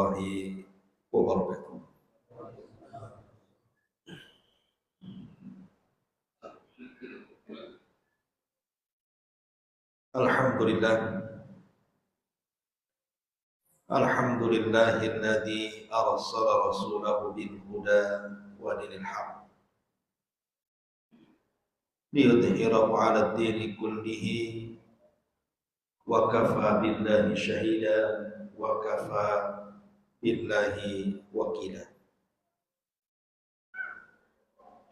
warahmatullahi wabarakatuh. Alhamdulillahilladzi arsala rasulahu bil huda wa dinil haqq liyudhhirahu 'ala ad-dini kullihi wa kafa billahi shahida wa kafa billahi wakila.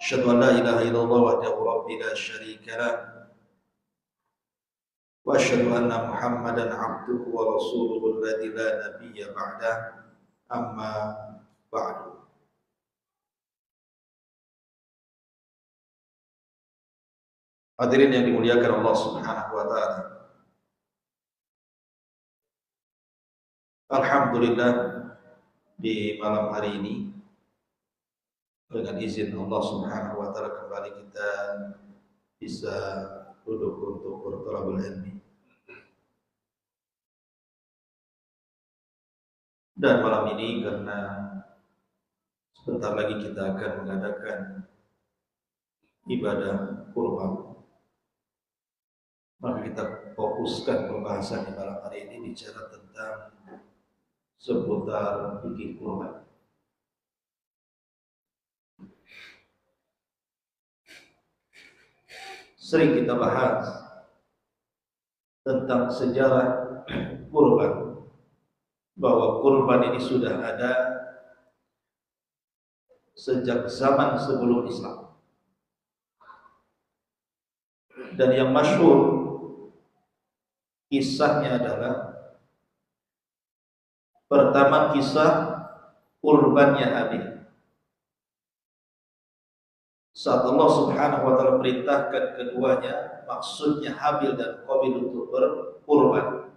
Asyhadu an la ilaha illallah wahdahu la syarika lah wa asyhadu anna Muhammadan 'abduhu wa rasuluhu alladzi la nabiyya ba'dah, amma ba'du. Hadirin yang dimuliakan Allah Subhanahu wa taala. Alhamdulillah, di malam hari ini dengan izin Allah Subhanahu wa taala kembali kita bisa duduk untuk berthalabul ilmi. Dan malam ini karena sebentar lagi kita akan mengadakan ibadah kurban, maka kita fokuskan pembahasan di malam hari ini bicara tentang seputar fikih kurban. Sering kita bahas tentang sejarah kurban, bahwa kurban ini sudah ada sejak zaman sebelum Islam. Dan yang masyhur kisahnya adalah pertama kisah kurbannya Habil. Saat Allah Subhanahu wa taala perintahkan keduanya, maksudnya Habil dan Qabil untuk berkurban,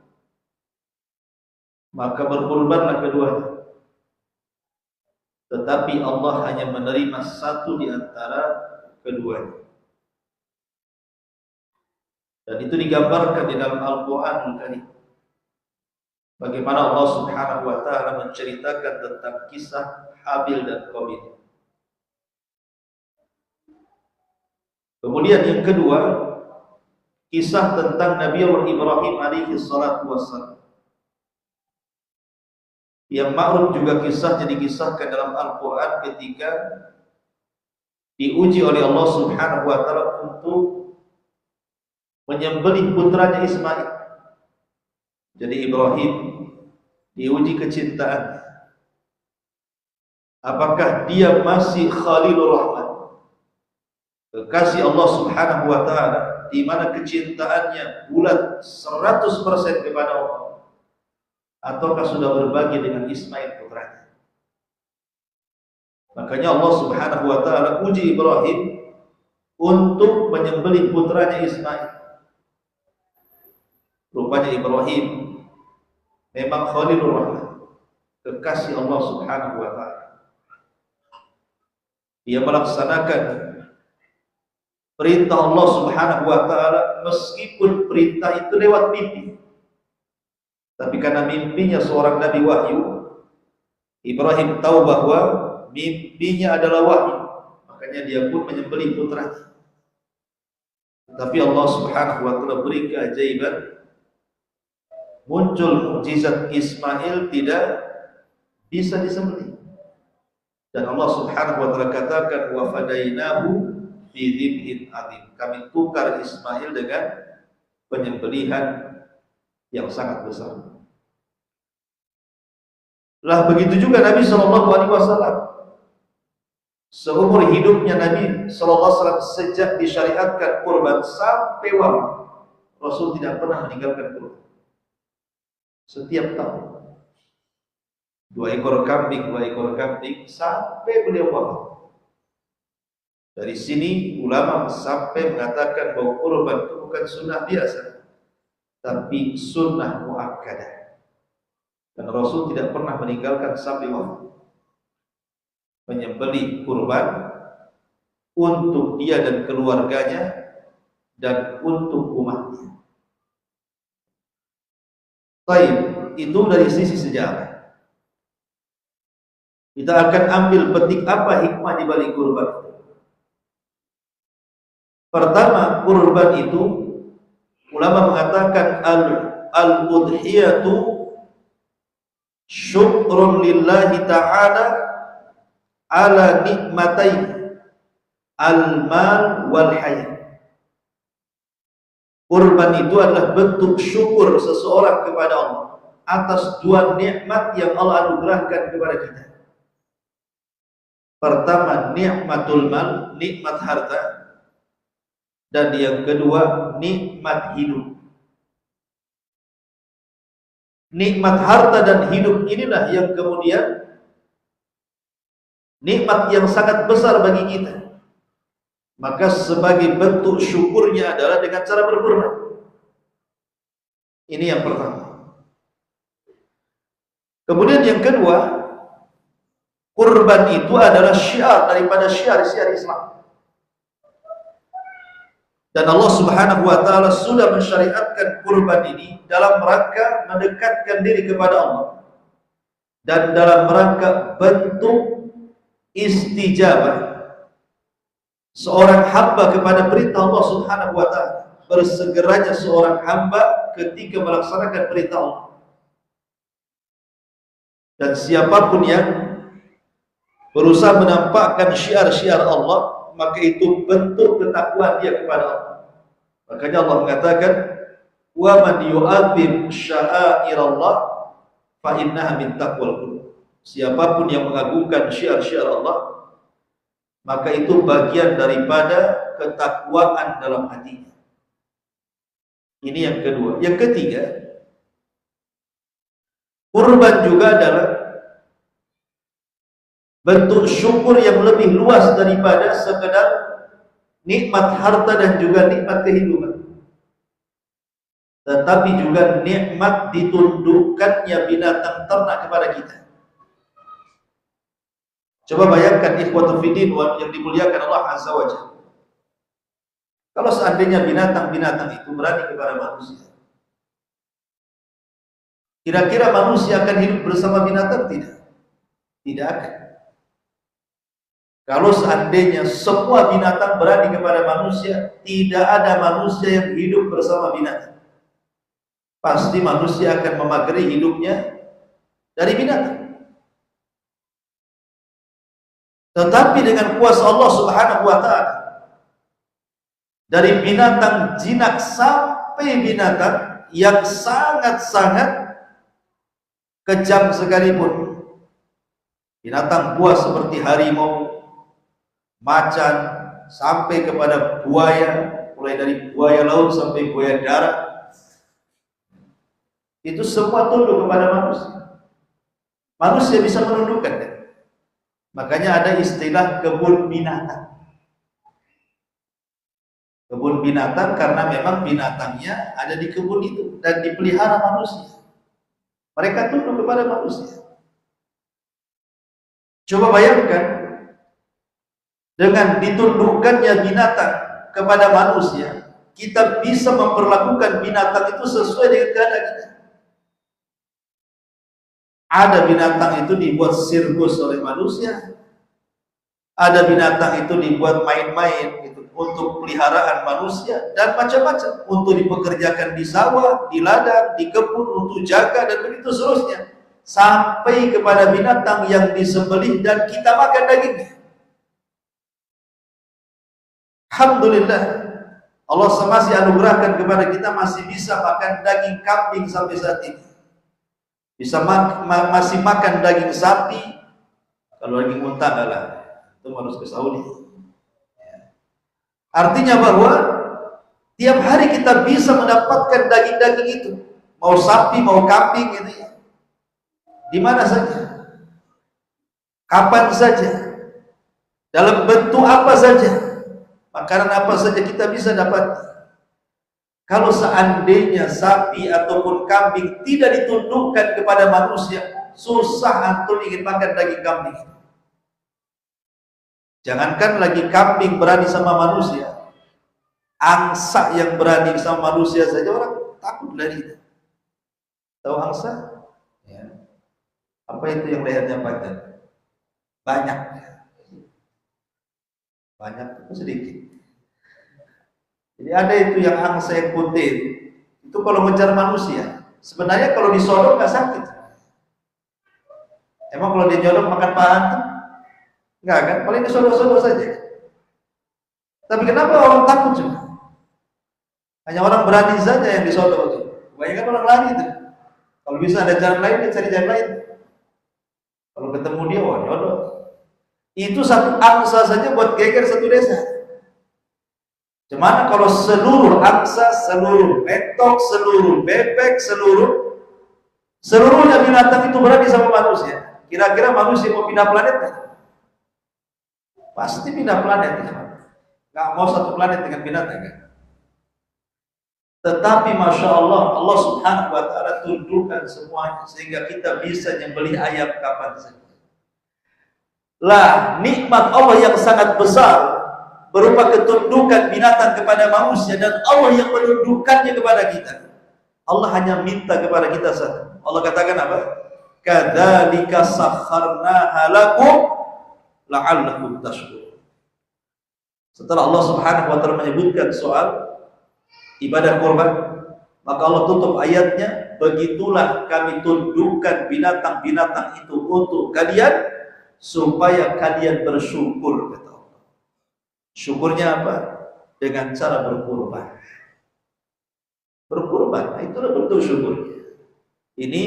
maka berkurbanlah keduanya. Tetapi Allah hanya menerima satu di antara keduanya. Dan itu digambarkan di dalam Al-Qur'anul Karim. Bagaimana Allah Subhanahu wa taala menceritakan tentang kisah Habil dan Qabil. Kemudian yang kedua, kisah tentang Nabi Ibrahim alaihi salatu wassalam. Yang ma'ruf juga kisahnya dikisahkan dalam Al-Quran ketika diuji oleh Allah Subhanahu wa ta'ala untuk menyembelih putranya Ismail. Jadi Ibrahim diuji kecintaan. Apakah dia masih Khalilur Rahman, kekasih Allah Subhanahu wa ta'ala, di mana kecintaannya bulat 100% kepada Allah, ataukah sudah berbagi dengan Ismail putranya? Makanya Allah Subhanahu wa ta'ala uji Ibrahim untuk menyembelih putranya Ismail. Rupanya Ibrahim memang Khalilur Rahman, kekasih Allah Subhanahu wa ta'ala. Dia melaksanakan perintah Allah Subhanahu wa ta'ala meskipun perintah itu lewat mimpi. Tapi karena mimpinya seorang Nabi wahyu, Ibrahim tahu bahwa mimpinya adalah wahyu, makanya dia pun menyembelih putranya. Tapi Allah Subhanahu wa ta'ala beri keajaiban, muncul mukjizat Ismail tidak bisa disembelih. Dan Allah Subhanahu wa ta'ala katakan, wa fadainahu fi dzibhin adzim. Kami tukar Ismail dengan penyembelihan yang sangat besar. Lah begitu juga Nabi sallallahu alaihi wasallam. Seumur hidupnya Nabi sallallahu alaihi wasallam sejak disyariatkan kurban sampai wafat, Rasul tidak pernah meninggalkan kurban. Setiap tahun 2 ekor kambing sampai beliau wafat. Dari sini ulama sampai mengatakan bahwa kurban itu bukan sunnah biasa, tapi sunnah muakkadah. Dan Rasul tidak pernah meninggalkan sampai wafat menyembelih kurban untuk dia dan keluarganya dan untuk umatnya. Baik, itu dari sisi sejarah. Kita akan ambil petik apa hikmah di balik kurban itu. Pertama, kurban itu ulama mengatakan al-udhiyatu syukrun lillahi ta'ala ala nikmatain al-mal wal hayat. Kurban itu adalah bentuk syukur seseorang kepada Allah atas dua nikmat yang Allah anugerahkan kepada kita. Pertama, nikmatul mal, nikmat harta, dan yang kedua, nikmat hidup. Nikmat harta dan hidup inilah yang kemudian nikmat yang sangat besar bagi kita. Maka sebagai bentuk syukurnya adalah dengan cara berkurban. Ini yang pertama. Kemudian yang kedua, kurban itu adalah syiar daripada syiar-syiar Islam. Dan Allah Subhanahu wa taala sudah mensyariatkan kurban ini dalam rangka mendekatkan diri kepada Allah dan dalam rangka bentuk istijabah seorang hamba kepada perintah Allah Subhanahu wa taala. Bersegeranya seorang hamba ketika melaksanakan perintah Allah. Dan siapapun yang berusaha menampakkan syiar-syiar Allah, maka itu bentuk ketakwaan dia kepada Allah. Makanya Allah mengatakan, "Wa man yu'azzim sya'airallah fa innaha min taqwal qulub." Siapapun yang mengagungkan syiar-syiar Allah, maka itu bagian daripada ketakwaan dalam hatinya. Ini yang kedua. Yang ketiga, kurban juga adalah bentuk syukur yang lebih luas daripada sekedar nikmat harta dan juga nikmat kehidupan, tetapi juga nikmat ditundukkannya binatang ternak kepada kita. Coba bayangkan ikhwatul fiddin yang dimuliakan Allah Azza wa Jalla. Kalau seandainya binatang-binatang itu berani kepada manusia, kira-kira manusia akan hidup bersama binatang? Tidak. Tidak akan. Kalau seandainya semua binatang berani kepada manusia, tidak ada manusia yang hidup bersama binatang. Pasti manusia akan memagari hidupnya dari binatang. Tetapi dengan kuasa Allah Subhanahu wa taala, dari binatang jinak sampai binatang yang sangat-sangat kejam sekalipun, binatang buas seperti harimau, macan, sampai kepada buaya, mulai dari buaya laut sampai buaya darat, itu semua tunduk kepada manusia. Manusia bisa menundukkan, kan? Makanya ada istilah kebun binatang. Kebun binatang karena memang binatangnya ada di kebun itu dan dipelihara manusia. Mereka tunduk kepada manusia. Coba bayangkan, dengan ditundukkannya binatang kepada manusia, kita bisa memperlakukan binatang itu sesuai dengan keadaan kita. Ada binatang itu dibuat sirkus oleh manusia, ada binatang itu dibuat main-main gitu, untuk peliharaan manusia, dan macam-macam, untuk dipekerjakan di sawah, di ladang, di kebun, untuk jaga, dan begitu seterusnya, sampai kepada binatang yang disembelih dan kita makan dagingnya. Alhamdulillah, Allah masih anugerahkan kepada kita masih bisa makan daging kambing sampai saat ini. Bisa masih makan daging sapi. Kalau daging unta adalah itu harus ke Saudi. Artinya bahwa tiap hari kita bisa mendapatkan daging-daging itu, mau sapi, mau kambing gitu ya. Di mana saja, kapan saja, dalam bentuk apa saja, makanan apa saja kita bisa dapat. Kalau seandainya sapi ataupun kambing tidak ditundukkan kepada manusia, susah antum ingin makan daging kambing. Jangankan lagi kambing berani sama manusia, angsa yang berani sama manusia saja orang takut lari. Tahu angsa? Ya. Apa itu yang lehernya panjang? Banyak. Banyak itu sedikit. Jadi ada itu yang angsa yang putih. Itu kalau ngejar manusia. Sebenarnya kalau disodok nggak sakit. Emang kalau dia nyodok makan paha? Enggak kan? Paling disodok-sodok saja. Tapi kenapa orang takut juga? Hanya orang berani saja yang disodok. Kebanyakan orang lari itu. Kalau bisa ada jalan lain, dia cari jalan lain. Kalau ketemu dia, wah nyodok. Itu satu angsa saja buat geger satu desa. Cuman kalau seluruh angsa, seluruh petok, seluruh bebek, seluruhnya binatang itu berani sama manusia. Kira-kira manusia mau pindah planet kan? Pasti pindah planet. Nggak mau satu planet dengan binatang kan? Tetapi Masya Allah, Allah Subhanahu wa Ta'ala tundukkan semuanya sehingga kita bisa nyembelih ayam kapan saja. Lah, nikmat Allah yang sangat besar berupa ketundukan binatang kepada manusia dan Allah yang menundukkannya kepada kita. Allah hanya minta kepada kita satu. Allah katakan apa? Kadzalika sakharnaha lakum la'allakum tashkurun. Setelah Allah Subhanahu wa Ta'ala menyebutkan soal ibadah korban, maka Allah tutup ayatnya, begitulah kami tundukkan binatang-binatang itu untuk kalian supaya kalian bersyukur, kata Allah. Syukurnya apa? Dengan cara berkurban. Berkurban, nah itulah bentuk syukurnya. Ini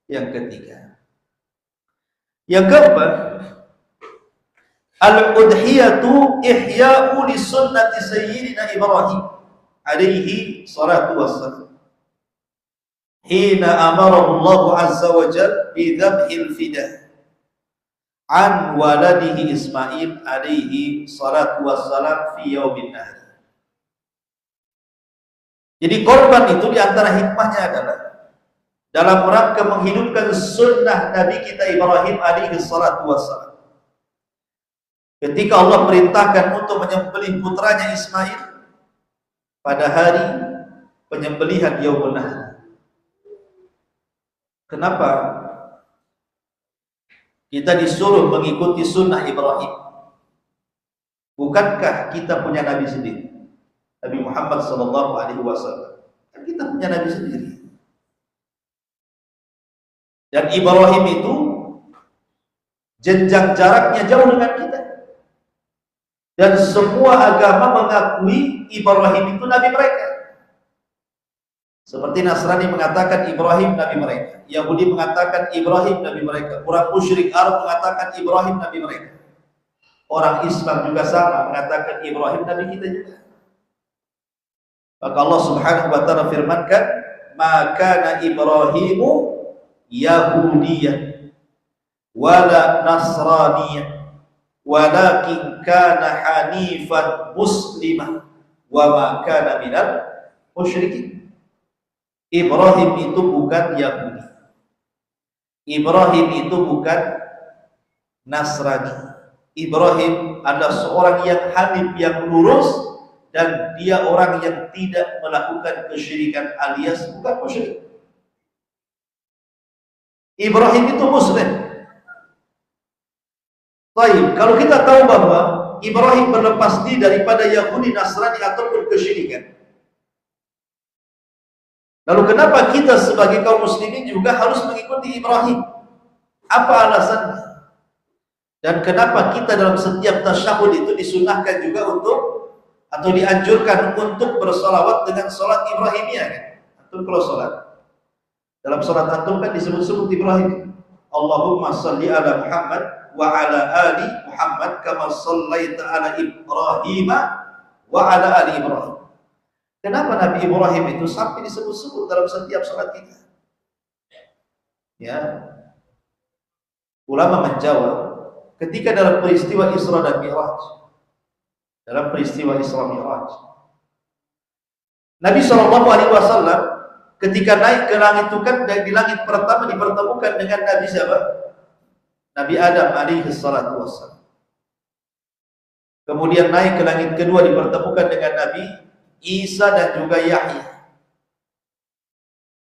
yang ketiga. Yang keempat, al-udhiyatu ihya'u li sunnati sayyidina Ibrahim alaihi salatu wassalam. Hina amarahu Allah azza wa jalla bi dhabhil fidah an waladihi Ismail alaihi salatu wassalam fi yaumin nahr. Jadi korban itu diantara hikmahnya adalah dalam rangka menghidupkan sunnah Nabi kita Ibrahim alaihi salatu wassalam. Ketika Allah perintahkan untuk menyembelih putranya Ismail pada hari penyembelihan Yaumun Nahr. Kenapa kita disuruh mengikuti sunnah Ibrahim? Bukankah kita punya Nabi sendiri? Nabi Muhammad SAW. Kita punya Nabi sendiri. Dan Ibrahim itu jenjang jaraknya jauh dengan kita. Dan semua agama mengakui Ibrahim itu Nabi mereka. Seperti Nasrani mengatakan Ibrahim Nabi mereka, Yahudi mengatakan Ibrahim Nabi mereka, orang musyrik Arab mengatakan Ibrahim Nabi mereka. Orang Islam juga sama mengatakan Ibrahim Nabi kita juga. Maka Allah Subhanahu wa Ta'ala firmankan, "Maka Ibrahimu Yahudiyyan wala Nasraniyyan walakin kana hanifan muslimah wa ma kana minal musyrikin." Ibrahim itu bukan Yahudi. Ibrahim itu bukan Nasrani. Ibrahim adalah seorang yang hanif, yang lurus, dan dia orang yang tidak melakukan kesyirikan alias bukan musyrik. Ibrahim itu muslim. Baik, kalau kita tahu bahwa Ibrahim berlepas diri daripada Yahudi, Nasrani ataupun kesyirikan, lalu kenapa kita sebagai kaum muslimin juga harus mengikuti Ibrahim? Apa alasannya? Dan kenapa kita dalam setiap tasyahud itu disunahkan juga untuk atau dianjurkan untuk bersolawat dengan solat Ibrahimiyah kan? Antum kalau solat, dalam solat antum kan disebut-sebut Ibrahim. Allahumma salli ala Muhammad wa ala ali Muhammad kama sallaita ala Ibrahim wa ala ali Ibrahim. Kenapa Nabi Ibrahim itu sampai disebut-sebut dalam setiap salat kita? Ya. Ulama menjawab, ketika dalam peristiwa Isra dan Mi'raj, Nabi SAW ketika naik ke langit itu kan di langit pertama dipertemukan dengan Nabi siapa? Nabi Adam alaihi salatu wassalam. Kemudian naik ke langit kedua dipertemukan dengan Nabi Isa dan juga Yahya.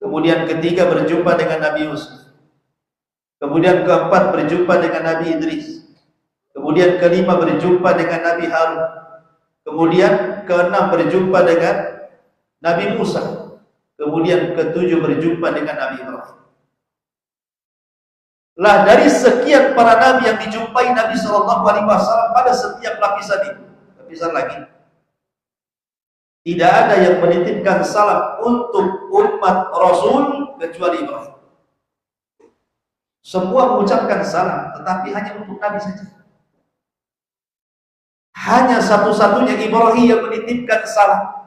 Kemudian ketiga berjumpa dengan Nabi Yusuf. Kemudian keempat berjumpa dengan Nabi Idris. Kemudian kelima berjumpa dengan Nabi Harun. Kemudian keenam berjumpa dengan Nabi Musa. Kemudian ketujuh berjumpa dengan Nabi Ibrahim. Lah dari sekian para nabi yang dijumpai Nabi SAW pada setiap lapisan itu, lapisan lagi, tidak ada yang menitipkan salam untuk umat Rasul kecuali Ibrahim. Semua mengucapkan salam, tetapi hanya untuk Nabi saja. Hanya satu-satunya Ibrahim yang menitipkan salam.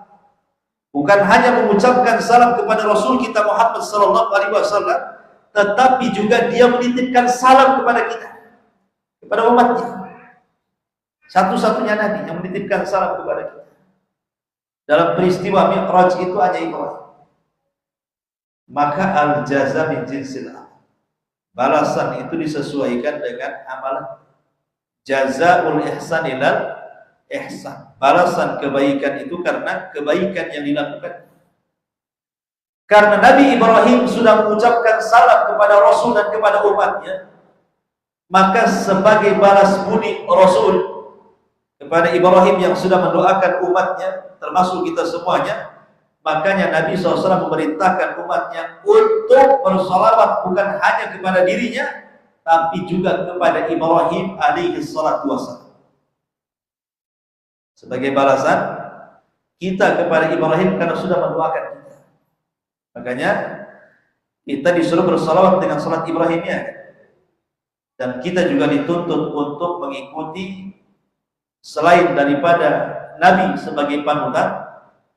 Bukan hanya mengucapkan salam kepada Rasul kita Muhammad SAW, tetapi juga dia menitipkan salam kepada kita, kepada umatnya. Satu-satunya Nabi yang menitipkan salam kepada kita. Dalam peristiwa Mi'raj itu hanya Ibrahim. Maka al-jaza min jinsil amal. Balasan itu disesuaikan dengan amalan. Jazaul ihsan ilal ihsan. Balasan kebaikan itu karena kebaikan yang dilakukan. Karena Nabi Ibrahim sudah mengucapkan salam kepada Rasul dan kepada umatnya, maka sebagai balas budi Rasul kepada Ibrahim yang sudah mendoakan umatnya, termasuk kita semuanya, makanya Nabi SAW memerintahkan umatnya untuk bersalawat bukan hanya kepada dirinya, tapi juga kepada Ibrahim alaihi salatu wassalam. Sebagai balasan kita kepada Ibrahim karena sudah mendoakan kita. Makanya kita disuruh bersalawat dengan salat Ibrahimiyah, dan kita juga dituntut untuk mengikuti selain daripada Nabi sebagai panutan,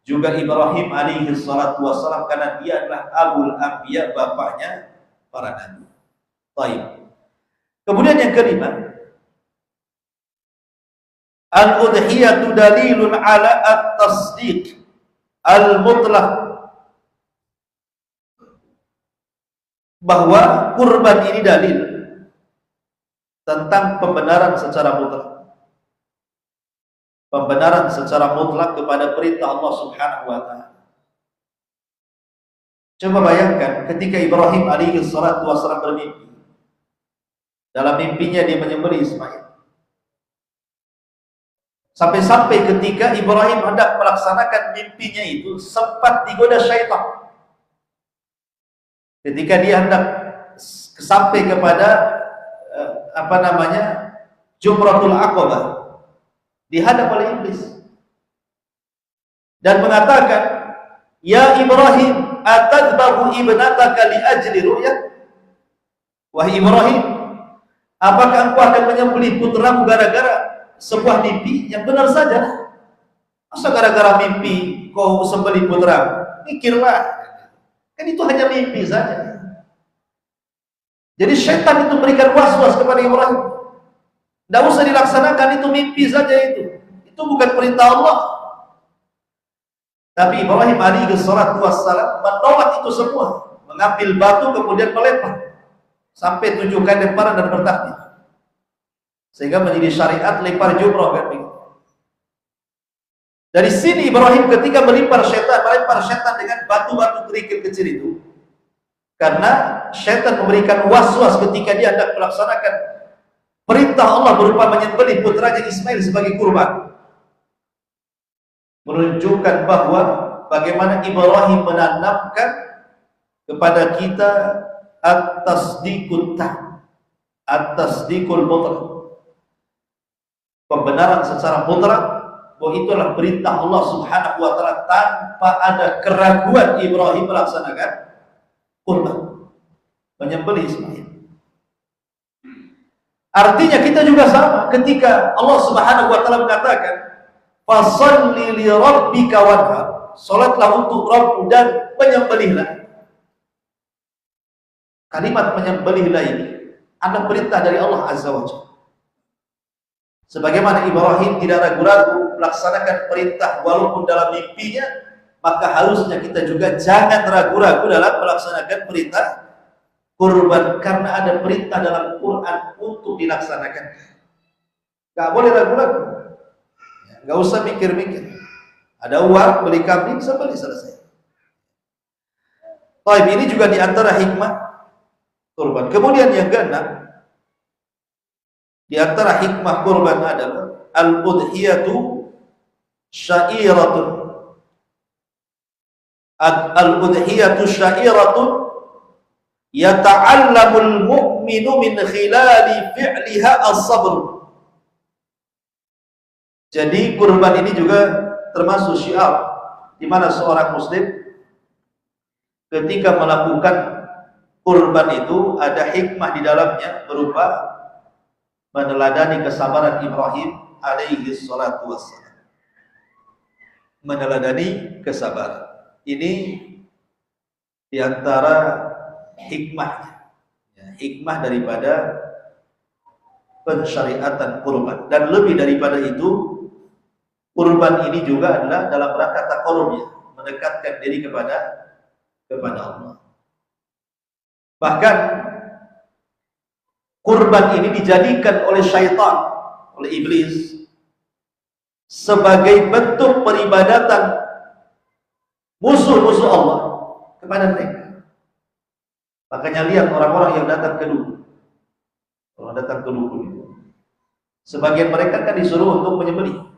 juga Ibrahim alaihi salatu wassalam, karena dia adalah abul anbiya, bapaknya para nabi. Baik. Kemudian yang kelima, al-udhiyatu dalilun ala at-tasdiq al-mutlaq, bahwa kurban ini dalil tentang pembenaran secara mutlak. Pembenaran secara mutlak kepada perintah Allah Subhanahu wa ta'ala. Coba bayangkan ketika Ibrahim alaihi salatu wassalam bermimpi. Dalam mimpinya dia menyembelih Ismail. Sampai-sampai ketika Ibrahim hendak melaksanakan mimpinya itu, sempat digoda syaitan. Ketika dia hendak sampai kepada Jumratul Aqabah, dihadap oleh iblis dan mengatakan, "Ya Ibrahim, atadbahu ibnataka li ajli ru'yah?" Wahai Ibrahim, apakah engkau akan menyembelih putramu gara-gara sebuah mimpi? Yang benar saja. Masa gara-gara mimpi kau sembelih putramu? Mikirlah. Kan itu hanya mimpi saja. Jadi syaitan itu memberikan was-was kepada Ibrahim. Tidak usah dilaksanakan, itu mimpi saja itu. Itu bukan perintah Allah. Tapi Ibrahim alaihi salatu wassalam menolak itu semua. Mengambil batu kemudian melempar. Sampai 7 kali lemparan dan bertakbir. Sehingga menjadi syariat lempar jumrah kan begitu. Dari sini Ibrahim ketika melempar syaitan dengan batu-batu kerikil kecil itu, karena syaitan memberikan was-was ketika dia hendak melaksanakan perintah Allah berupa menyembelih putranya Ismail sebagai kurban, menunjukkan bahwa bagaimana Ibrahim menanamkan kepada kita at-tasdiqut tam, at-tasdiqul mutlaq, pembenaran secara mutlak bahwa itulah perintah Allah Subhanahu wa ta'ala tanpa ada keraguan. Ibrahim melaksanakan kurban, menyembelih Ismail. Artinya kita juga sama ketika Allah Subhanahu wa ta'ala mengatakan, "Fasholli li rabbika wanhar." Salatlah untuk Rabb dan menyembelihlah. Kalimat menyembelihlah ini adalah perintah dari Allah Azza wa Jalla. Sebagaimana Ibrahim tidak ragu-ragu melaksanakan perintah walaupun dalam mimpinya, maka harusnya kita juga jangan ragu-ragu dalam melaksanakan perintah kurban, karena ada perintah dalam Quran untuk dilaksanakan. Gak boleh ragu-ragu, gak usah mikir-mikir. Ada uang, beli kambing, sembelih, selesai. Baik, ini juga diantara hikmah kurban. Kemudian yang keenam, di antara hikmah kurban adalah al-udhiyatu syairatun. Al-udhiyatu syairatun yata'allamul mu'minu min khilali fi'liha as-sabr. Jadi kurban ini juga termasuk syiar di mana seorang muslim ketika melakukan kurban itu ada hikmah di dalamnya berupa meneladani kesabaran Ibrahim alaihi salatu wassalam. Meneladani kesabaran. Ini di antara hikmahnya. Ya, hikmah daripada pensyariatan kurban. Dan lebih daripada itu, kurban ini juga adalah dalam rangka taqarrubnya, mendekatkan diri kepada Allah. Bahkan kurban ini dijadikan oleh syaitan, oleh iblis sebagai bentuk peribadatan musuh-musuh Allah kepada mereka. Makanya lihat orang-orang yang datang ke dukun. Orang datang ke dukun itu, sebagian mereka kan disuruh untuk menyembelih.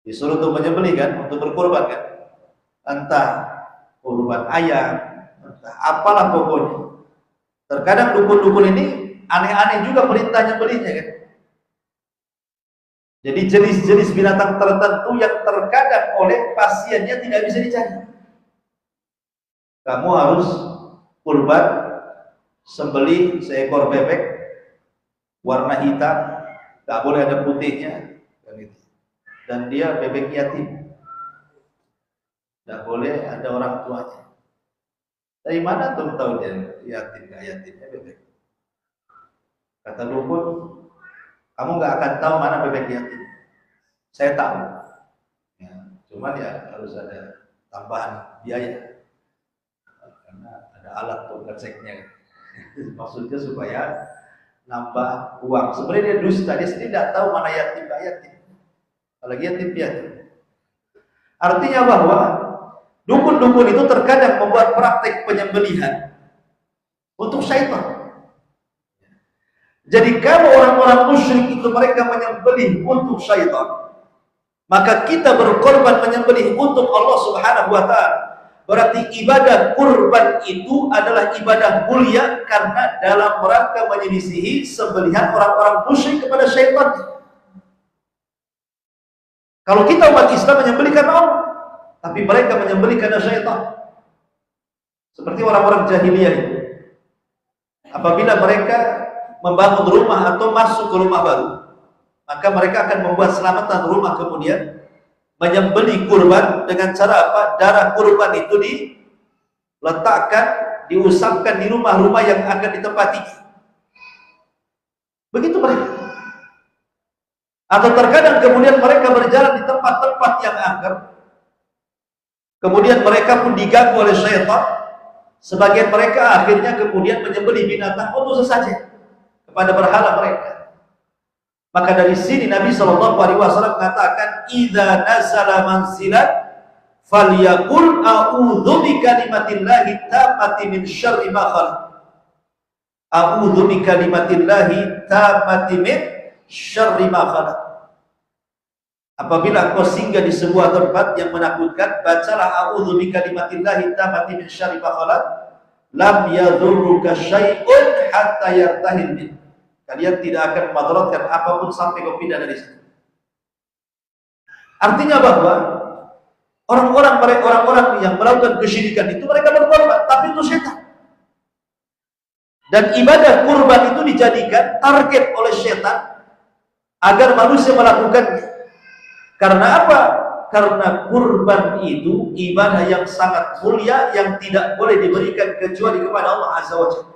Disuruh untuk menyembelih kan, untuk berkorban kan. Entah kurban ayam, entah apalah pokoknya. Terkadang dukun-dukun ini aneh-aneh juga perintahnya belinya kan. Jadi jenis-jenis binatang tertentu yang terkadang oleh pasiennya tidak bisa dicari. Kamu harus kurban sembelih seekor bebek warna hitam, tak boleh ada putihnya, dan dia bebek yatim, tak boleh ada orang tuanya. Dari mana tuh tahu dia yatim gak yatimnya bebek? Kata dukun, kamu gak akan tahu mana bebek yatim. Saya tahu. Ya, cuman ya harus ada tambahan biaya. Karena ada alat untuk ngeceknya. Maksudnya supaya nambah uang. Sebenarnya dia dusta, dia sendiri tidak tahu mana yatim gak yatim. Apalagi yatim piatu. Artinya bahwa dukun-dukun itu terkadang membuat praktek penyembelihan untuk syaitan. Jadi kalau orang-orang musyrik itu mereka menyembelih untuk syaitan, maka kita berkorban menyembelih untuk Allah Subhanahu wa ta'ala. Berarti ibadah kurban itu adalah ibadah mulia karena dalam rangka menyelisihi sembelihan orang-orang musyrik kepada syaitan. Kalau kita umat Islam menyembelih karena Allah, tapi mereka menyembelih karena syaitan. Seperti orang-orang jahiliyah itu. Apabila mereka membangun rumah atau masuk ke rumah baru, maka mereka akan membuat selamatan rumah, kemudian menyembelih kurban dengan cara apa? Darah kurban itu diletakkan, diusapkan di rumah-rumah yang akan ditempati. Begitu mereka. Atau terkadang kemudian mereka berjalan di tempat-tempat yang angker, kemudian mereka pun diganggu oleh syaitan. Sebagian mereka akhirnya kemudian menyembelih binatang untuk sesajen kepada berhala mereka. Maka dari sini Nabi SAW mengatakan, "Idza nazala manzilan falyaqul a'udzu bikalimatillahi tammati min syarri ma khalaq." A'udzu bikalimatillahi tammati min syarri ma khalaq. Apabila kau singgah di sebuah tempat yang menakutkan, bacalah a'udzu bikalimatillahi tammati min syarri ma khalaq, lam yadhurruka syai'un hatta yartahil min. Kalian tidak akan memudaratkan apapun sampai kau pindah dari situ. Artinya bahwa orang-orang yang melakukan kesyirikan itu mereka berkorban, tapi itu setan. Dan ibadah kurban itu dijadikan target oleh setan agar manusia melakukannya. Karena apa? Karena kurban itu ibadah yang sangat mulia yang tidak boleh diberikan kecuali kepada Allah Azza wa Jalla.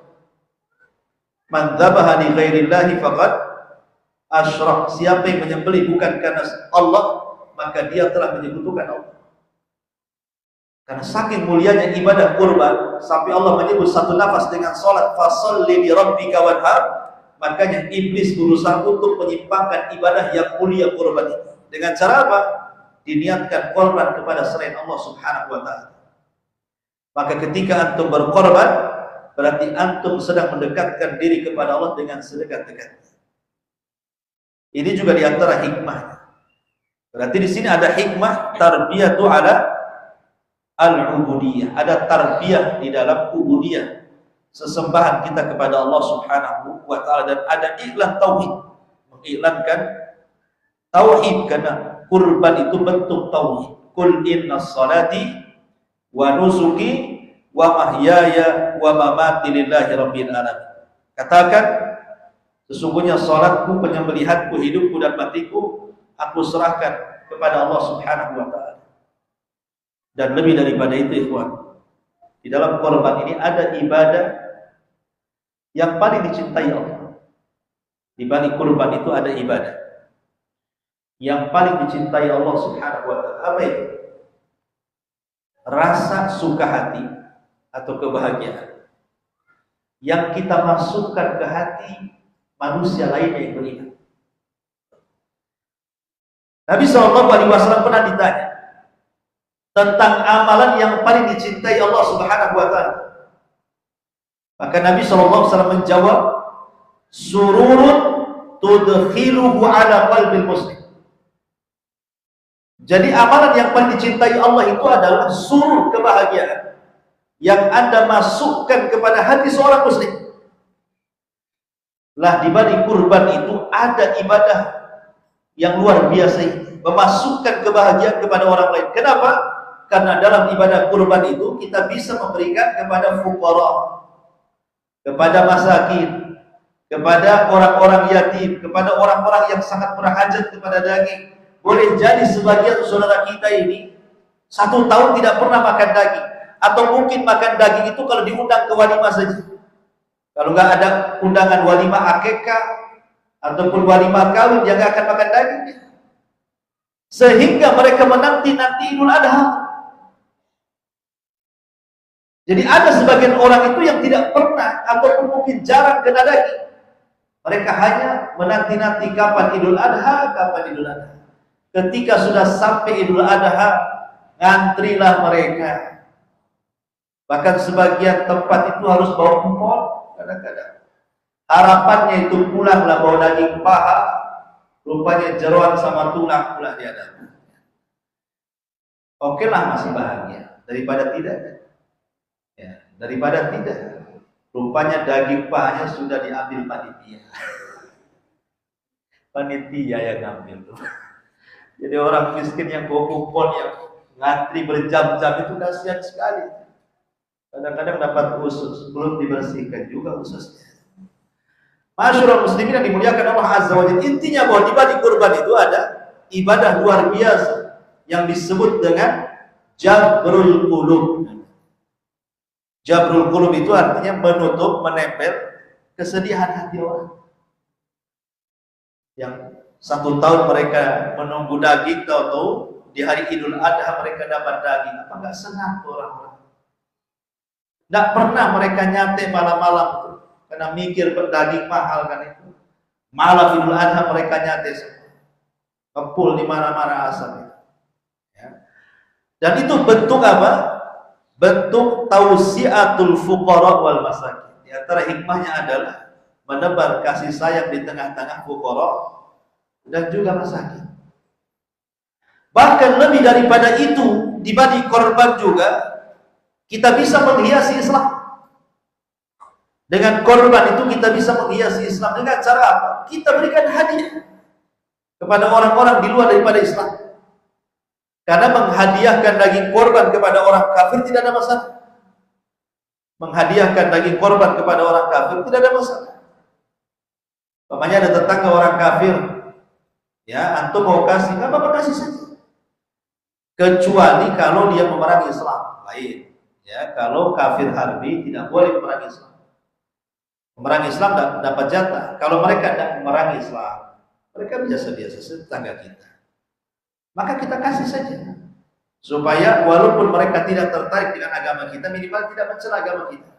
Man dzabaha li ghairillahi faqad asyrak. Siapa yang menyembelih bukan karena Allah, maka dia telah menyekutukan Allah. Karena saking mulianya ibadah kurban sampai Allah menyebut satu nafas dengan salat, fasholli li rabbika wanhar. Makanya iblis berusaha untuk menyimpangkan ibadah yang mulia kurban itu. Dengan cara apa? Diniatkan korban kepada selain Allah Subhanahu wa ta'ala. Maka ketika antum berkorban, berarti antum sedang mendekatkan diri kepada Allah dengan sedekat-dekatnya. Ini juga diantara hikmahnya. Berarti di sini ada hikmah tarbiyatu ala al-ubudiyah, ada tarbiyah di dalam ubudiyah, sesembahan kita kepada Allah Subhanahu wa taala, dan ada iklan tauhid, mengiklankan tauhid, karena kurban itu bentuk tauhid. Qul innas salati wa nusuki wa mahyaya wa mamati lillahi rabbil alamin. Katakan, sesungguhnya salatku, penyembelihanku, hidupku dan matiku aku serahkan kepada Allah Subhanahu wa taala. Dan lebih daripada itu, ikhwan, di dalam korban ini ada ibadah yang paling dicintai Allah. Di balik kurban itu ada ibadah yang paling dicintai Allah Subhanahu wa taala. Apa itu? Rasa suka hati atau kebahagiaan yang kita masukkan ke hati manusia lain yang beriman. Nabi SAW pernah ditanya tentang amalan yang paling dicintai Allah Subhanahu wa taala. Maka Nabi SAW menjawab, sururun tudkhiluhu ala qalbil muslim. Jadi amalan yang paling dicintai Allah itu adalah surur, kebahagiaan yang Anda masukkan kepada hati seorang muslim. Lah di balik kurban itu ada ibadah yang luar biasa ini, memasukkan kebahagiaan kepada orang lain. Kenapa? Karena dalam ibadah kurban itu kita bisa memberikan kepada fuqara, kepada masakin, kepada orang-orang yatim, kepada orang-orang yang sangat berhajat kepada daging. Boleh jadi sebagian saudara kita ini 1 tahun tidak pernah makan daging, atau mungkin makan daging itu kalau diundang ke walimah saja. Kalau nggak ada undangan walimah akikah ataupun walimah kawin, dia nggak akan makan daging. Sehingga mereka menanti-nanti Idul Adha. Jadi ada sebagian orang itu yang tidak pernah ataupun mungkin jarang kena daging. Mereka hanya menanti-nanti kapan Idul Adha, kapan Idul Adha. Ketika sudah sampai Idul Adha, ngantrilah mereka. Bahkan sebagian tempat itu harus bawa empol kadang-kadang. Harapannya itu pulanglah bawa daging paha, rupanya jeroan sama tulang pula dia dapat. Oke lah, masih bahagia daripada tidak. Ya, daripada tidak. Rupanya daging pahanya sudah diambil panitia. Panitia yang ngambil tuh. Jadi orang miskin yang bawa kupon, yang ngantri berjam-jam itu kasihan sekali. Kadang-kadang dapat usus, belum dibersihkan juga ususnya. Masyaallah muslimin yang dimuliakan Allah Azza wa Jalla. Intinya bahwa di balik kurban itu ada ibadah luar biasa yang disebut dengan jabrul qulub. Jabrul qulub itu artinya menutup, menempel kesedihan hati orang. Yang 1 tahun mereka menunggu daging, tahu-tahu di hari Idul Adha mereka dapat daging. Apa nggak senang tuh orang-orang? Nggak pernah mereka nyate malam-malam itu, karena mikir daging mahal kan itu. Malam Idul Adha mereka nyate semua. Kepul di mana-mana asal. Ya. Dan itu bentuk apa? Bentuk tausiatul fuqara wal masakin. Di antara hikmahnya adalah menebar kasih sayang di tengah-tengah fuqara dan juga masakin. Bahkan lebih daripada itu, di balik korban juga kita bisa menghiasi Islam. Dengan korban itu kita bisa menghiasi Islam dengan cara apa? Kita berikan hadiah kepada orang-orang di luar daripada Islam. Karena menghadiahkan daging korban kepada orang kafir tidak ada masalah. Menghadiahkan daging korban kepada orang kafir tidak ada masalah. Umpamanya ada tetangga orang kafir, ya, antum mau kasih, nggak apa-apa, kasih saja. Kecuali kalau dia memerangi Islam, lain. Ya, kalau kafir harbi tidak boleh memerangi Islam. Memerangi Islam dapat jatah. Kalau mereka tidak memerangi Islam, mereka biasa-biasa tetangga kita. Maka kita kasih saja, supaya walaupun mereka tidak tertarik dengan agama kita, minimal tidak mencela agama kita.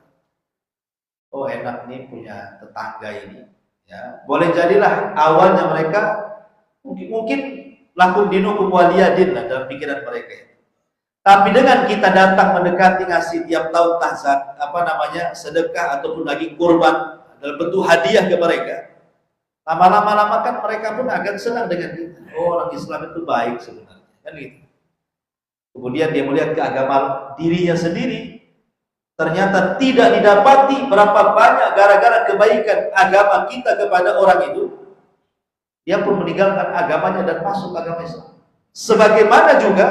Oh enak nih punya tetangga ini, ya. Boleh jadilah awalnya mereka mungkin lakum dinukum waliyadin lah dalam pikiran mereka. Tapi dengan kita datang mendekati ngasih tiap tahun tahzak, sedekah ataupun lagi kurban dalam bentuk hadiah ke mereka, lama-lama kan mereka pun akan senang dengan kita. Oh, orang Islam itu baik sebenarnya, kan gitu. Kemudian dia melihat ke agama dirinya sendiri, ternyata tidak didapati berapa banyak gara-gara kebaikan agama kita kepada orang itu, dia pun meninggalkan agamanya dan masuk agama Islam. Sebagaimana juga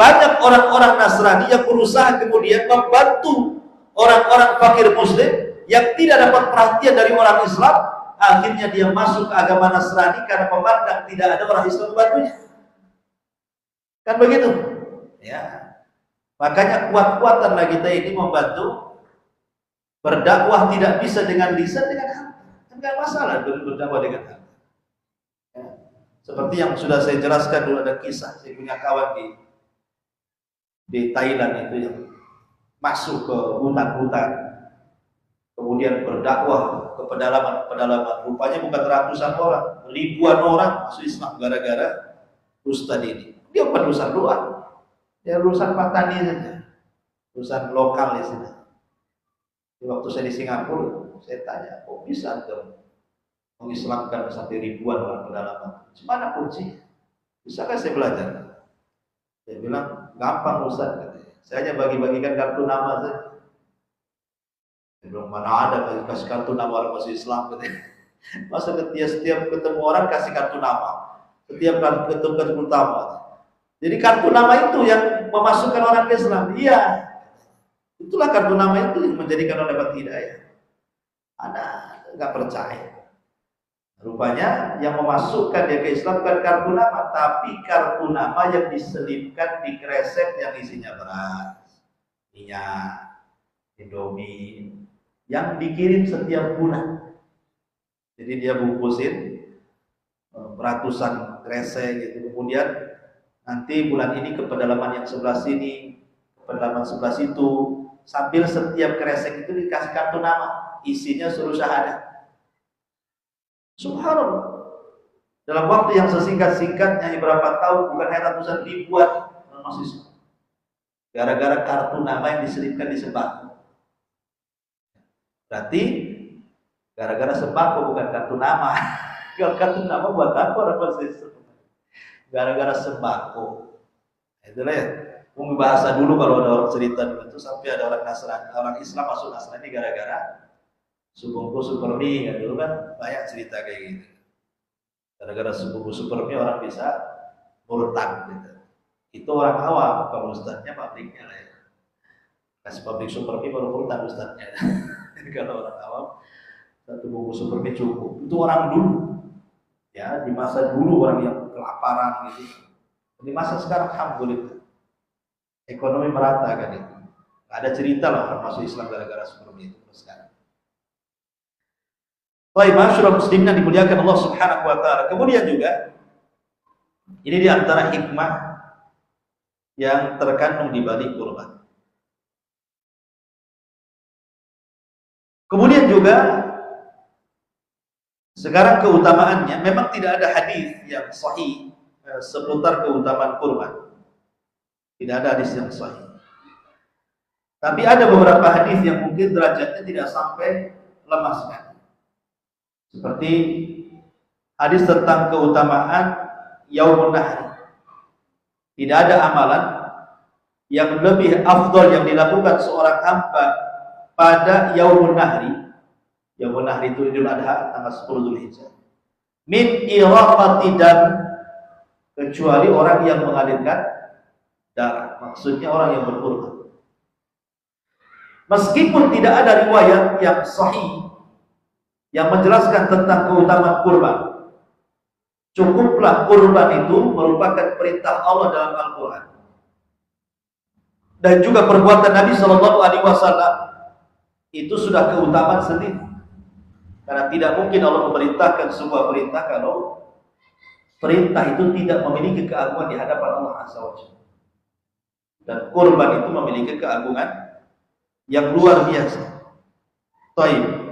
banyak orang-orang Nasrani yang berusaha kemudian membantu orang-orang fakir muslim yang tidak dapat perhatian dari orang Islam, akhirnya dia masuk ke agama Nasrani karena memandang tidak ada orang Islam membantunya. Kan begitu? Ya. Makanya kuat-kuatanlah kita ini membantu berdakwah tidak bisa dengan lisan, dengan hati. Enggak masalah berdakwah dengan hati. Ya. Seperti yang sudah saya jelaskan dulu, ada kisah saya punya kawan di Thailand itu yang masuk ke hutan-hutan, kemudian berdakwah ke pedalaman. Rupanya bukan ratusan orang, ribuan orang masuk Islam gara-gara ustadz ini. Dia bukan lulusan luar, dia lulusan Patani saja, lulusan lokal di sini. Waktu saya di Singapura, saya tanya, kok bisa mengislamkan sampai ribuan orang pedalaman? Gimana kuncinya? Bisakah saya belajar? Dia bilang, gampang Ustaz, katanya. Saya hanya bagi-bagikan kartu nama saja. Dia bilang, mana ada kasih kartu nama orang masuk Islam, katanya. Masa setiap ketemu orang kasih kartu nama, setiap ketemu kartu nama. Jadi kartu nama itu yang memasukkan orang ke Islam. Iya, itulah kartu nama itu yang menjadikan orang dapat hidayah. Ada nggak percaya? Rupanya yang memasukkan dia ke Islam bukan kartu nama, tapi kartu nama yang diselipkan di kresek yang isinya beras, minyak, Indomie, yang dikirim setiap bulan. Jadi dia bungkusin ratusan kresek gitu. Kemudian nanti bulan ini ke pedalaman yang sebelah sini, ke pedalaman sebelah situ, sambil setiap kresek itu dikasih kartu nama, isinya suruh syahadat. Subhanallah, dalam waktu yang sesingkat-singkatnya beberapa tahun, bukan hanya ratusan ribuan masih gara-gara kartu nama yang diselipkan di sembako. Berarti gara-gara sembako, bukan kartu nama. Kalau kartu nama buat apa orang masih? Gara-gara sembako. Itulah ya. Mungkin bahasa dulu kalau ada orang cerita dulu itu sampai ada orang Nasrani, orang Islam masuk Nasrani gara-gara Subungku Supermi, kan dulu kan banyak cerita kayak gitu. Gara-gara Subungku Supermi orang bisa murtad gitu. Itu orang awam, kalau ustadznya pabriknya lah ya. Kasih pabrik Supermi baru murtad ustadznya. Kalau orang awam satu bungkus Supermi cukup. Itu orang dulu. Ya, di masa dulu orang yang kelaparan gitu. Di masa sekarang alhamdulillah ekonomi merata kan itu. Gak ada cerita lah orang masuk Islam gara-gara Supermi itu sekarang. Baik, masyarakat muslimin yang dimuliakan Allah Subhanahu wa taala. Kemudian juga ini di antara hikmah yang terkandung di balik kurban. Kemudian juga sekarang keutamaannya, memang tidak ada hadis yang sahih seputar keutamaan kurban. Tidak ada hadis yang sahih. Tapi ada beberapa hadis yang mungkin derajatnya tidak sampai lemah sekali. Seperti hadis tentang keutamaan Yaumun Nahri. Tidak ada amalan yang lebih afdal yang dilakukan seorang hamba pada Yaumun Nahri. Yaumun Nahri itu Idul Adha tanggal 10 Zulhijjah. Min iraqati dam, kecuali orang yang mengalirkan darah. Maksudnya orang yang berkurban. Meskipun tidak ada riwayat yang sahih yang menjelaskan tentang keutamaan kurban, cukuplah kurban itu merupakan perintah Allah dalam Al-Quran dan juga perbuatan Nabi SAW, itu sudah keutamaan sendiri. Karena tidak mungkin Allah memerintahkan sebuah perintah kalau perintah itu tidak memiliki keagungan di hadapan Allah Azza wa Jalla. Dan kurban itu memiliki keagungan yang luar biasa. Baik.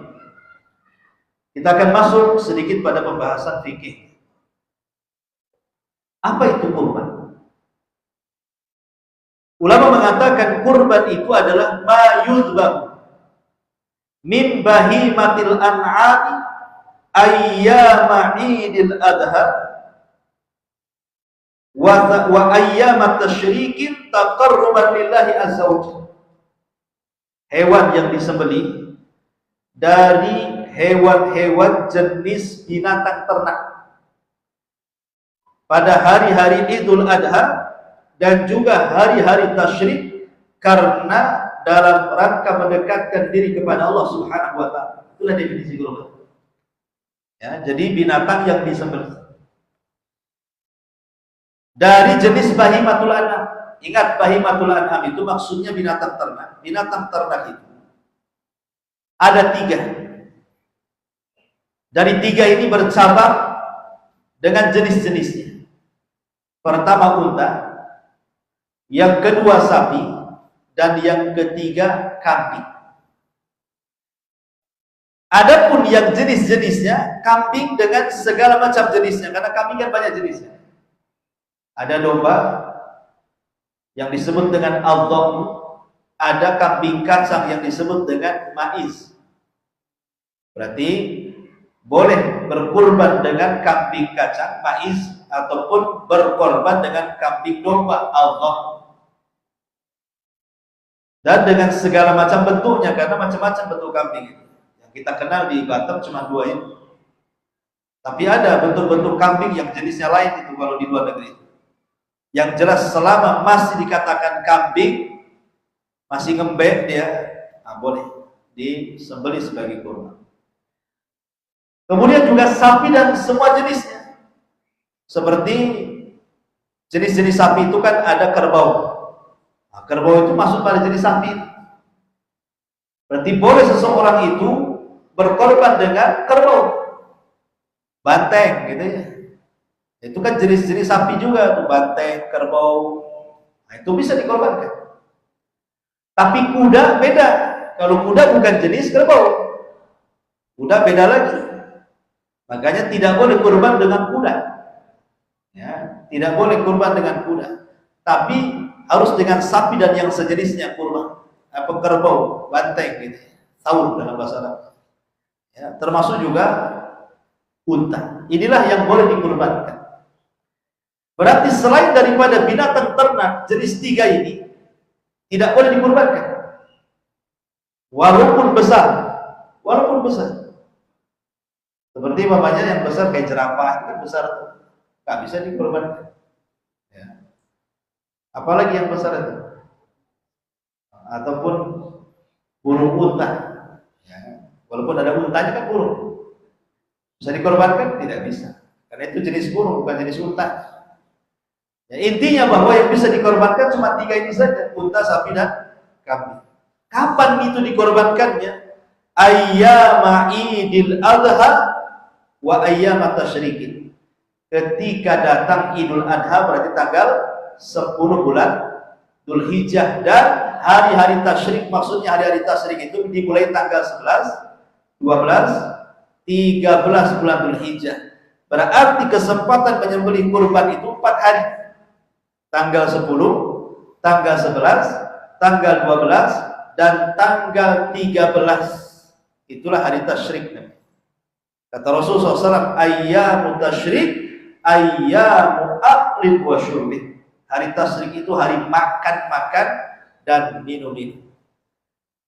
Kita akan masuk sedikit pada pembahasan fikih. Apa itu kurban? Ulama mengatakan kurban itu adalah ma yuzbah min bahimatil an'ami ayyama idil adha wa ayyamat tasyrikin taqarruban lillahi azza wa jalla. Hewan yang disembelih dari hewan-hewan jenis binatang ternak pada hari-hari Idul Adha dan juga hari-hari tasyrik, karena dalam rangka mendekatkan diri kepada Allah Subhanahu wa taala. Itulah definisi kurban. Ya, jadi binatang yang disembelih dari jenis bahimatul an'am. Ingat, bahimatul an'am itu maksudnya binatang ternak. Binatang ternak itu ada 3. Dari 3 ini bercabang dengan jenis-jenisnya. Pertama unta, yang kedua sapi, dan yang ketiga kambing. Adapun yang jenis-jenisnya, kambing dengan segala macam jenisnya, karena kambing kan banyak jenisnya. Ada domba yang disebut dengan al-dhamm, ada kambing kacang yang disebut dengan maiz. Berarti boleh berkurban dengan kambing kacang maiz ataupun berkorban dengan kambing domba al-dhamm. Dan dengan segala macam bentuknya, karena macam-macam bentuk kambing itu. Yang kita kenal di Batam cuma 2 ini. Tapi ada bentuk-bentuk kambing yang jenisnya lain itu kalau di luar negeri. Yang jelas selama masih dikatakan kambing, masih ngembek dia, boleh disembelih sebagai kurban. Kemudian juga sapi dan semua jenisnya. Seperti jenis-jenis sapi itu kan ada kerbau. Nah, kerbau itu masuk pada jenis sapi. Berarti boleh seseorang itu berkorban dengan kerbau, banteng gitu ya. Itu kan jenis-jenis sapi juga tuh, banteng, kerbau. Nah, itu bisa dikorbankan. Tapi kuda beda. Kalau kuda bukan jenis kerbau, kuda beda lagi. Makanya tidak boleh kurban dengan kuda. Ya, tidak boleh kurban dengan kuda. Tapi harus dengan sapi dan yang sejenisnya kurban. Apa kerbau, banteng gitu. Saur dalam bahasa Arab. Ya, termasuk juga unta. Inilah yang boleh dikurbankan. Berarti selain daripada binatang ternak jenis 3 ini tidak boleh dikurbankan. Walaupun besar. Walaupun besar. Seperti mamanya yang besar kayak jerapah, itu kan besar tuh. Nggak bisa dikorbankan. Ya. Apalagi yang besar itu. Ataupun burung unta. Ya. Walaupun ada untanya kan burung. Bisa dikorbankan? Tidak bisa. Karena itu jenis burung, bukan jenis unta. Ya, intinya bahwa yang bisa dikorbankan cuma 3 ini saja. Unta, sapi, dan kambing. Kapan itu dikorbankannya? Ayyama idil adha wa ayyamat tasyrikin. Ketika datang Idul Adha, berarti tanggal 10 bulan Dzulhijjah, dan hari-hari tasyrik, maksudnya hari-hari tasyrik itu dimulai tanggal 11, 12, 13 bulan Dzulhijjah. Berarti kesempatan menyembelih kurban itu 4 hari. Tanggal 10, tanggal 11, tanggal 12, dan tanggal 13. Itulah hari tasyrik. Kata Rasulullah SAW, ayyamu tasyrik, ayyamu aklin wa syurbin. Hari tasyrik itu hari makan-makan dan minum-minum.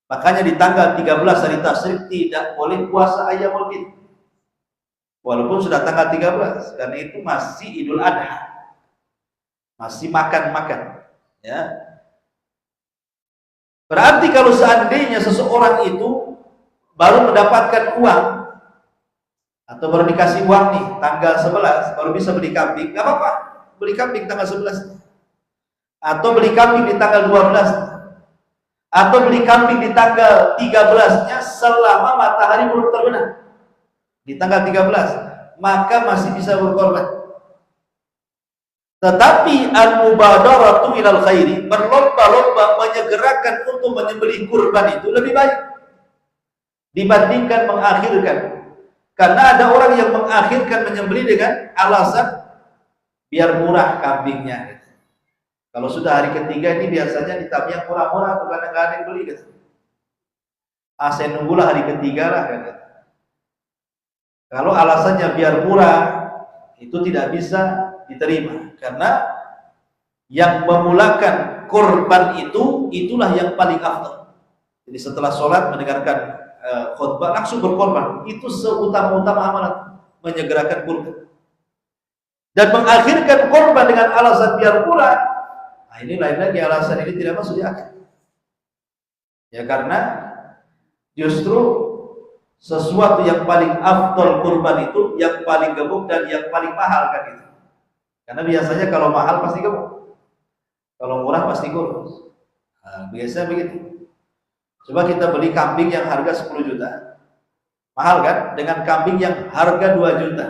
Makanya di tanggal 13 hari tasyrik tidak boleh puasa ayyamul bid. Walaupun sudah tanggal 13, karena itu masih Idul Adha. Masih makan-makan. Ya. Berarti kalau seandainya seseorang itu baru mendapatkan uang, atau baru dikasih uang nih tanggal 11 baru bisa beli kambing, nggak apa-apa, beli kambing tanggal 11, atau beli kambing di tanggal 12, atau beli kambing di tanggal 13-nya selama matahari belum terbenam di tanggal 13, maka masih bisa berkorban. Tetapi al-mubadaratu ilal khairi, berlomba-lomba menyegerakan untuk menyembelih kurban itu lebih baik dibandingkan mengakhirkan. Karena ada orang yang mengakhirkan menyembelih dengan alasan biar murah kambingnya. Kalau sudah hari ketiga ini biasanya ditambah yang murah-murah, karena nggak ada yang beli kan. Saya nunggulah hari ketiga lah kan. Kalau alasannya biar murah, itu tidak bisa diterima, karena yang memulakan korban itulah yang paling afdal. Jadi setelah sholat mendengarkan khutbah langsung berkorban, itu seutama-utama amalan menyegerakan kurban. Dan mengakhirkan korban dengan alasan biar murah, nah ini lain lagi, alasan ini tidak masuk di akal. Ya karena justru sesuatu yang paling afdal kurban itu yang paling gemuk dan yang paling mahal kan itu. Karena biasanya kalau mahal pasti gemuk, kalau murah pasti kurus. Nah, biasanya begitu. Coba kita beli kambing yang harga 10 juta, mahal kan? Dengan kambing yang harga 2 juta,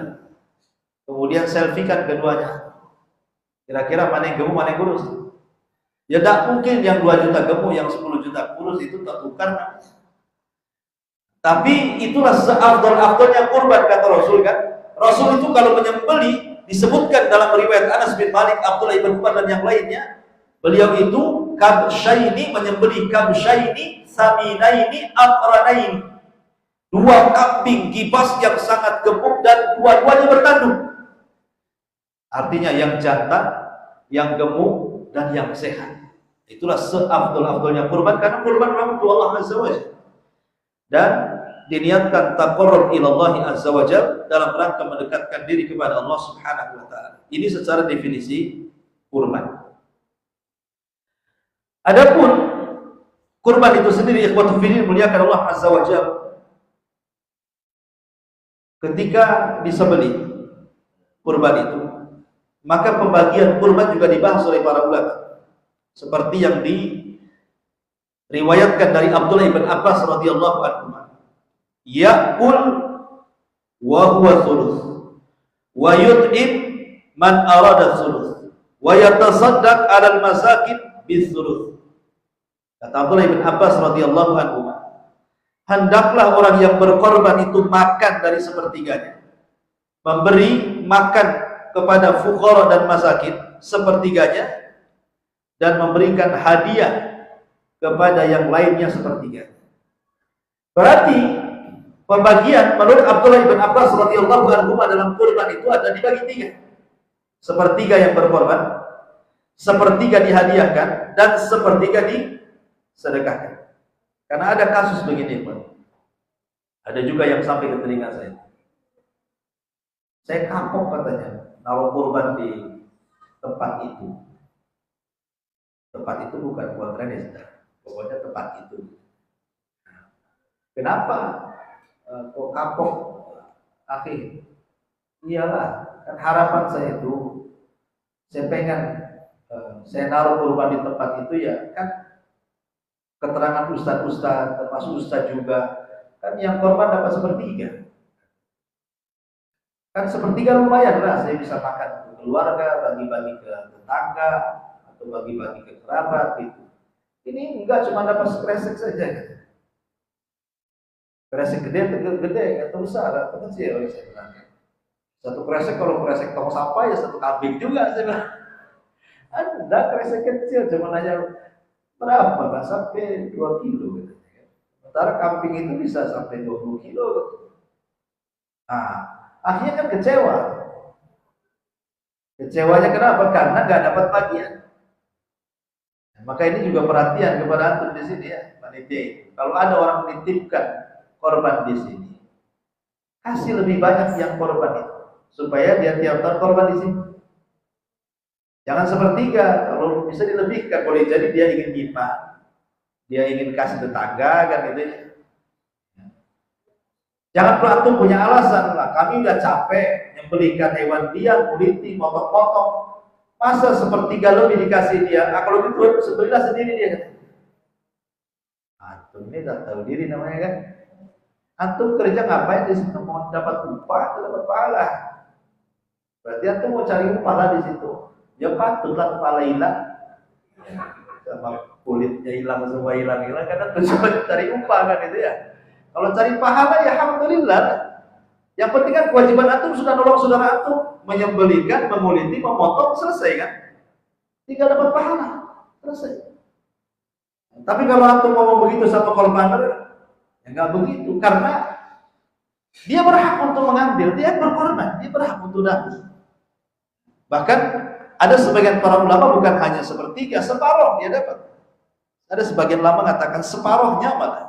kemudian selfie-kan keduanya, kira-kira mana yang gemuk, mana yang kurus? Ya tidak mungkin yang 2 juta gemuk, yang 10 juta kurus, itu tak tukar. Tapi itulah seafdal-afdalnya kurban, kata Rasul kan. Rasul itu kalau menyembelih, disebutkan dalam riwayat Anas bin Malik, Abdullah ibn Umar dan yang lainnya, beliau itu kabsyaini, menyembelih kabsyaini saminaini aqranaini, 2 kambing kibas yang sangat gemuk dan dua-duanya bertanduk. Artinya yang jantan, yang gemuk, dan yang sehat. Itulah seafdal-afdalnya kurban, karena kurban memang untuk Allah Azza wa Jalla. Dan diniatkan taqarrub ila Allah Azza wa Jalla dalam rangka mendekatkan diri kepada Allah Subhanahu wa taala. Ini secara definisi kurban. Adapun kurban itu sendiri, ikhwatu fillah, muliakan Allah Azza wa Jalla, ketika disembelih kurban itu, maka pembagian kurban juga dibahas oleh para ulama, seperti yang diriwayatkan dari Abdullah ibn Abbas radhiyallahu anhu, ya'kul wa huwa thuluth wa yut'im man arada thuluth wa yatasaddaq 'alal masakin bithuluth. Kata Abdullah ibn Abbas radhiyallahu anhu, hendaklah orang yang berkorban itu makan dari sepertiganya, memberi makan kepada fuqara dan masakin sepertiganya, dan memberikan hadiah kepada yang lainnya sepertiganya. Berarti pembagian menurut Abdullah ibn Abbas radhiyallahu anhu dalam kurban itu ada dibagi 3. Sepertiga yang berkorban, sepertiga dihadiahkan, dan sepertiga disedekahkan. Karena ada kasus begini, Pak. Ada juga yang sampai ke telinga saya. Saya kapok katanya naruh kurban di tempat itu. Tempat itu bukan buat Renes, pokoknya tempat itu. Kenapa kok kapok, akhi? Iyalah, kan harapan saya itu, saya pengen saya naruh kurban di tempat itu, ya kan keterangan ustaz-ustaz, termasuk ustaz juga, kan yang korban dapat sepertiga. Kan sepertiga lumayan lah, saya bisa makan untuk keluarga, bagi-bagi ke tetangga, atau bagi-bagi ke kerabat gitu. Ini enggak cuma dapat kresek saja gitu. Kresek gede, atau besar, atau kecil, saya bilang. Satu kresek, kalau kresek tong sampah ya 1 kambing juga, saya bilang. Ada kresek kecil, cuma aja berapa? Nggak sampai 2 kilo gitu. Sementara kambing itu bisa sampai 20 kilo gitu. Nah, akhirnya kan kecewa. Kecewanya kenapa? Karena nggak dapat bagian. Nah, maka ini juga perhatian kepada antum di sini ya, panitia. Kalau ada orang menitipkan korban di sini, kasih lebih banyak yang korban itu, supaya dia tiap tahun korban di sini. Jangan sepertiga, kalau bisa dilebihkan. Boleh jadi dia ingin nyimpan, dia ingin kasih tetangga kan gitu ya. Jangan antum punya alasan lah, kami udah capek nyembelihkan hewan dia, kuliti, potong-potong, masa sepertiga lebih dikasih dia. Nah, kalau gitu sebelilah sendiri dia kan. Antum ini tak tahu diri namanya kan. Antum kerja ngapain di situ? Mau dapat upah atau dapat pahala? Berarti antum mau cari upah lah di situ. Ya patutlah kepala hilang, sama kulitnya hilang, semua hilang, karena tujuan cari upah kan itu ya. Kalau cari pahala ya alhamdulillah. Yang penting kan kewajiban antum sudah nolong saudara antum, menyembelihkan, menguliti, memotong, selesai kan. tinggal dapat pahala, selesai. Tapi kalau antum ngomong begitu sama korban, ya nggak begitu, karena dia berhak untuk mengambil, dia berkorban, dia berhak untuk dapat. Bahkan ada sebagian para ulama bukan hanya sepertiga, separuh dia dapat. Ada sebagian ulama mengatakan separuhnya malah.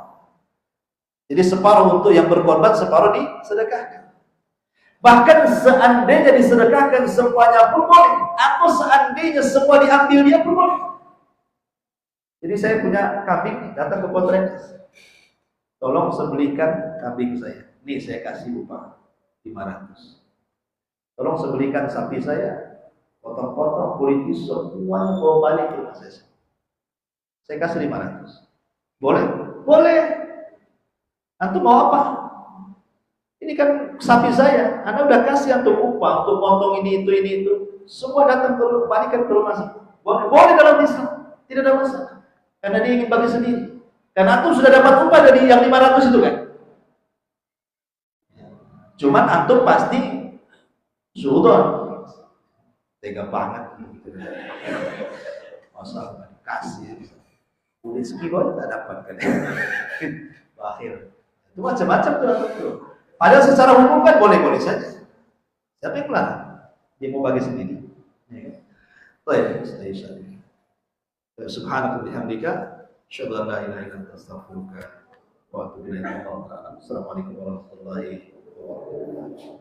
Jadi separuh untuk yang berkorban, separuh disedekahkan. Bahkan seandainya disedekahkan semuanya pun boleh, atau seandainya semua diambil dia pun boleh. Jadi saya punya kambing, datang ke potret, tolong sembelihkan kambing saya. Nih saya kasih upah 500. Tolong sembelihkan sapi saya, potong-potong, kulit semuanya bawa balik ke rumah saya. Saya kasih 500. Boleh? Boleh. Antum mau apa? Ini kan sapi saya, Anda udah kasih untuk upah, untuk potong ini itu. Semua datang ke balikan ke rumah saya. Boleh, boleh dalam Islam, tidak ada masalah. Karena dia ingin bagi sendiri. Karena antum sudah dapat upah dari yang 500 itu kan. Cuman antum pasti suudon, tega banget gitu. Masalah kasih, udah sekian tak dapat kan. Akhir. Itu macam-macam tuh. Padahal secara hukum kan boleh-boleh saja. Siapa yang melarang? Dia mau bagi sendiri. Baik, saya subhanaka bihamdika asyhadu an la ilaha illa anta astaghfiruka wa atubu ilaik. Assalamualaikum warahmatullahi wabarakatuh.